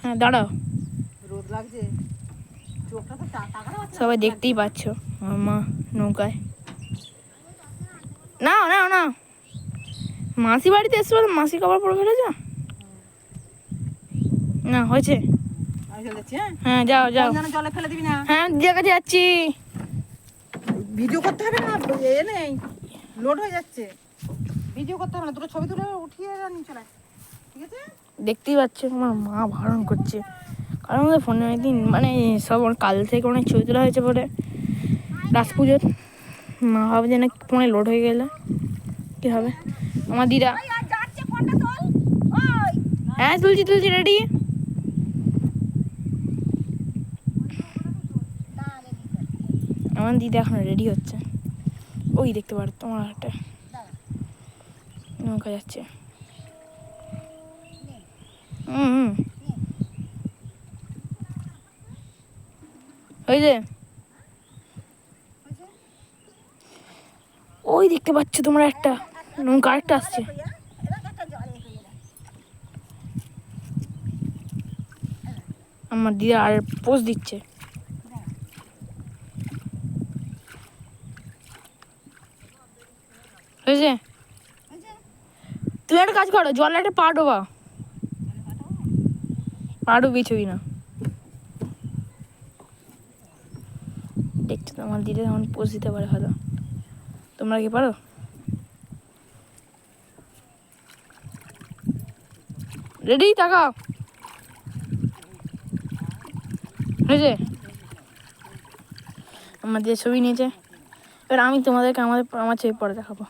হ্যাঁ দাঁড়াও, রোদ লাগছে, চোখটা তো টাকা সবাই দেখতেই পাচ্ছ আমার মা নৌকায়। না না না, মাসি বাড়িতে এসছো, মাসি কবার পরে ফেলেছ না, হয়েছে। হ্যাঁ যাও যাও, জলে ফেলে দিবি না। হ্যাঁ জায়গা যাচ্ছি। ভিডিও করতে হবে না, এ নেই, লোড হয়ে যাচ্ছে, ভিডিও করতে হবে না, দুটো ছবি তুলে উঠিয়ে নিয়ে চলে আয়। ঠিক আছে, দেখতেই পাচ্ছ আমার মা বারণ করছে, কারণ আমাদের ফোনে অনেকদিন মানে সব কাল থেকে অনেক ছবি তোলা হয়েছে বলে রাস পুজোর। মা ভাবে যে না ফোনে লোড হয়ে গেলে কী হবে। আমার দিদা, হ্যাঁ তুলছি তুলছি, রেডি। আমার দিদা এখন রেডি হচ্ছে, ওই দেখতে পারো তোমার একটা নৌকা যাচ্ছে। হুম ওই যে ওই দেখতে পাচ্ছ তোমরা একটা নৌকা, আরেকটা আসছে। আমার দিদা আর পোজ দিচ্ছে। হয়েছে, তুমি একটা কাজ করো, জলে একটা পা ডোবা, পা ডুবিয়েছো কিনা দেখছো তো। আমার দিদা তখন পোজ দিতে পারে ভালো, তোমরা কি পারো? রেডি, তাকাও। হয়েছে, আমার দিয়ে ছবি নিয়েছে। এবার আমি তোমাদেরকে আমার ছবি পরে দেখাবো।